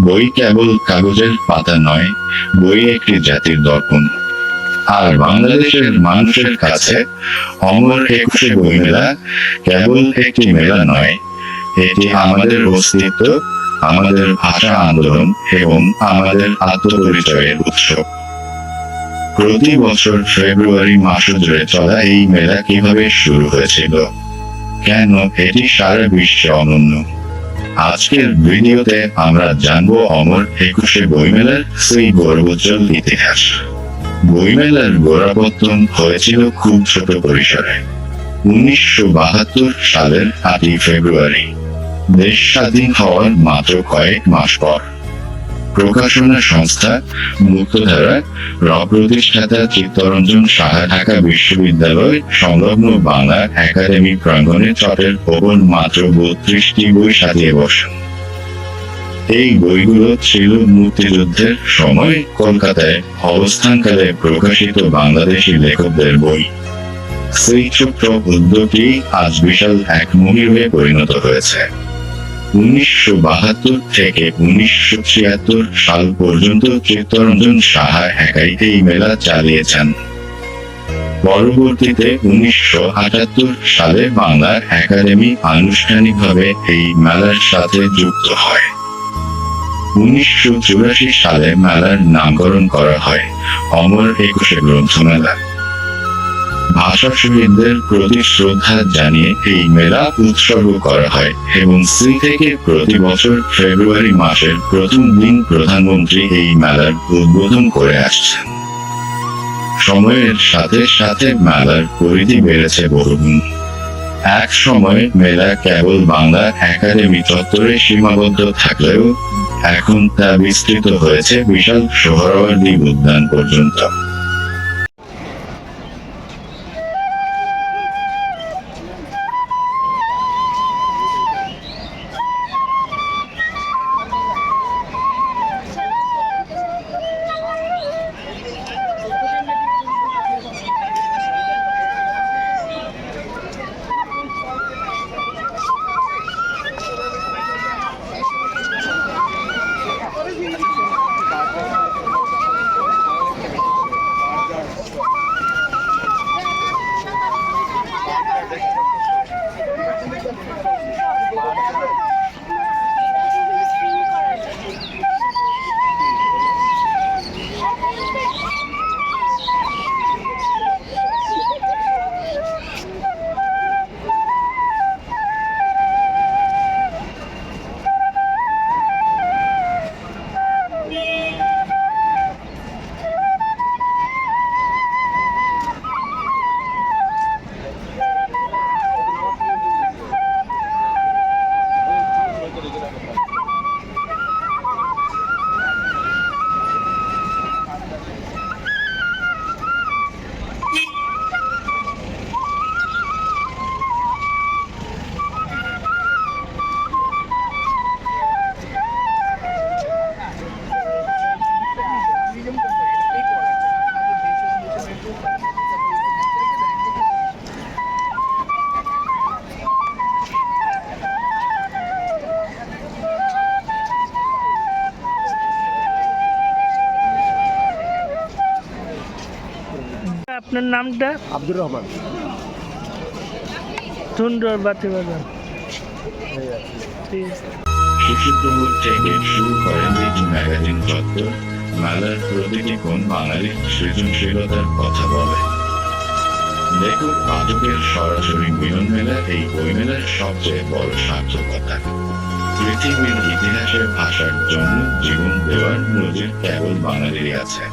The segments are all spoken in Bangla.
বই কেবল কাগজের পাতা নয়, বই একটি জাতির দর্পণ। আর বাংলাদেশের মানুষের কাছে অমর একুশে বইমেলা কেবল একটি মেলা নয়, এটি আমাদের অস্তিত্ব, আমাদের ভাষা আন্দোলন এবং আমাদের আত্মপরিচয়ের উৎসব। প্রতি বছর ফেব্রুয়ারি মাস জুড়ে চলা এই মেলা কিভাবে শুরু হয়েছিল, কেন এটি সারা বিশ্বে অনন্য, আজকের ভিডিওতে আমরা জানবো অমর একুশে বইমেলার সেই গৌরবোজ্জ্বল ইতিহাস। বইমেলার গোড়াপত্তন হয়েছিল খুব ছোট পরিসরে। 1972 সালের 8 ফেব্রুয়ারি, দেশ স্বাধীন হওয়ার মাত্র কয়েক মাস পর। প্রকাশনা সংস্থা মুক্তধারা প্রতিষ্ঠাতা চিত্তরঞ্জন সাহা ঢাকা বিশ্ববিদ্যালয় সংলগ্ন বাংলা একাডেমি প্রাঙ্গণে চটের ওপর মাত্র 32টি বই সাজিয়ে বসেন। এই বইগুলো ছিল মুক্তিযুদ্ধের সময় কলকাতায় অবস্থানকালে প্রকাশিত বাংলাদেশি লেখকদের বই। সেই ছোট্ট উদ্যোগটি আজ বিশাল এক মুহিমে পরিণত হয়েছে। 1972 থেকে 1976 সাল পর্যন্ত চিত্তরঞ্জন সাহা একাই এই মেলা চালিয়েছেন। পরবর্তীতে 1978 সালে বাংলা একাডেমি আনুষ্ঠানিকভাবে এই মেলার সাথে যুক্ত হয়। 1984 সালে মেলার নামকরণ করা হয় অমর একুশে গ্রন্থমেলা। ভাষা শহীদদের প্রতি শ্রদ্ধা জানিয়ে এই মেলা উৎসর্গ করা হয় এবং সেই থেকে প্রতি বছর ফেব্রুয়ারি মাসের প্রথম দিন প্রধানমন্ত্রী এই মেলার উদ্বোধন করে আসছেন। সময়ের সাথে সাথে মেলার পরিধি বেড়েছে বহুগুণ। এক সময় মেলা কেবল বাংলা একাডেমি চত্বরে সীমাবদ্ধ থাকলেও এখন তা বিস্তৃত হয়েছে বিশাল সোহরাওয়ার্দী উদ্যান পর্যন্ত। আপনার নামটা? আব্দুর রহমান। সুন্দর বাতি বাজার। শিশু প্রমোদ থেকে শুরু করেন দিন ম্যাগাজিন চত্বর, মেলার প্রতিটি কোণ বাঙালির সৃজনশীলতার কথা বলে। লেখক পাঠকের সরাসরি মিলন মেলা এই বইমেলার সবচেয়ে বড় সার্থকতা। পৃথিবীর ইতিহাসের ভাষার জন্য জীবন দেওয়ার নজির কেবল বাঙালিরই আছে।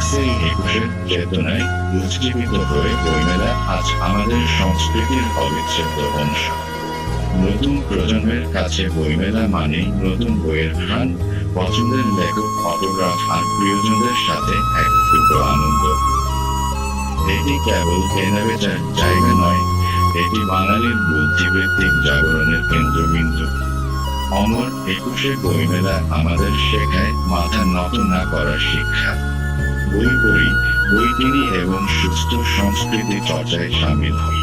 সেই একুশের চেতনায় উজ্জীবিত হয়ে বইমেলা আজ আমাদের সংস্কৃতির অবিচ্ছেদ্য অংশ। নতুন প্রজন্মের কাছে বইমেলা মানেই নতুন বইয়ের ঘ্রাণ, পছন্দের লেখক, অটোগ্রাফ আর প্রিয়জনদের সাথে এক টুকরো আনন্দ। এটি কেবল কেনাবেচার জায়গা নয়, এটি বাঙালির বুদ্ধিবৃত্তিক জাগরণের কেন্দ্রবিন্দু। অমর একুশে বইমেলা আমাদের শেখায় মাথা নত না করার শিক্ষা। বই পড়ি, বই কিনি এবং সুস্থ সংস্কৃতি চর্চায় সামিল হই।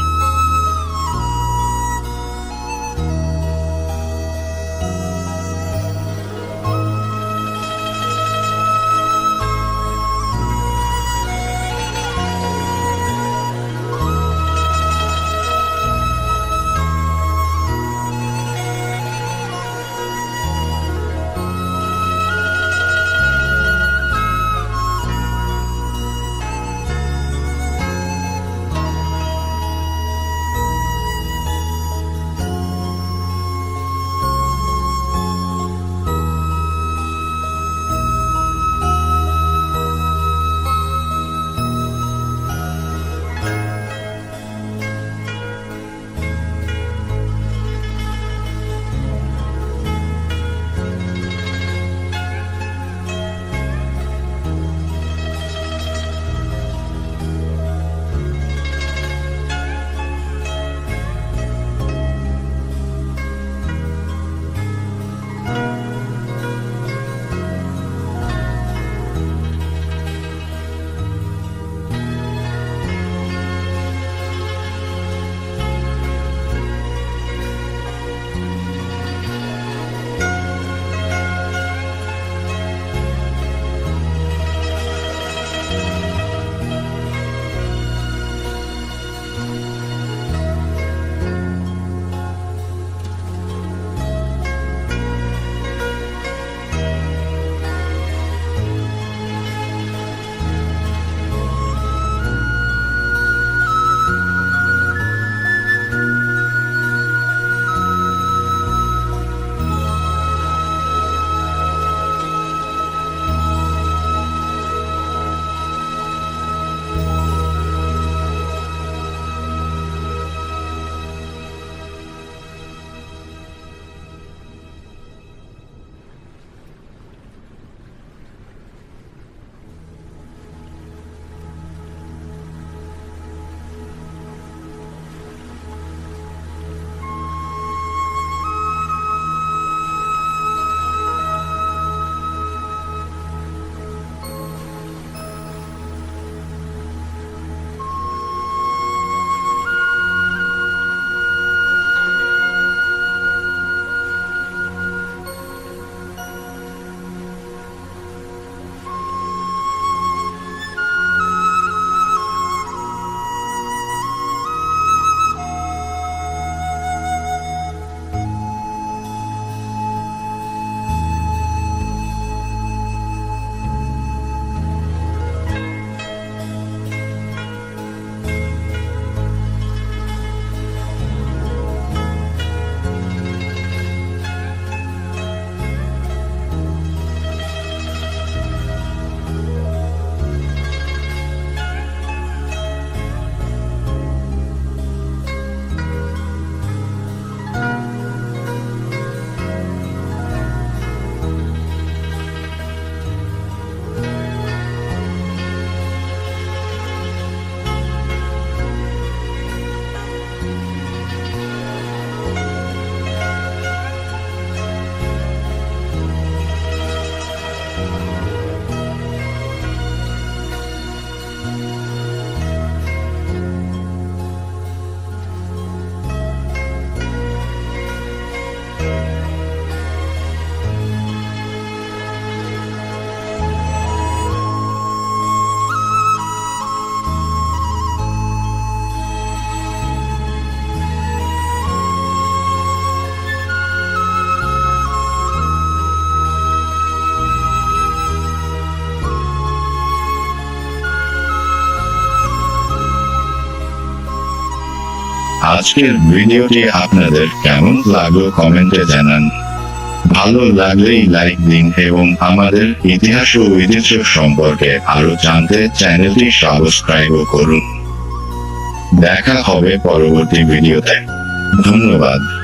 আজকের ভিডিওটি আপনাদের কেমন লাগলো কমেন্টে জানান। ভালো লাগলেই লাইক দিন এবং আমাদের ইতিহাস ও ঐতিহ্য সম্পর্কে আরো জানতে চ্যানেলটি সাবস্ক্রাইব করুন। দেখা হবে পরবর্তী ভিডিওতে। ধন্যবাদ।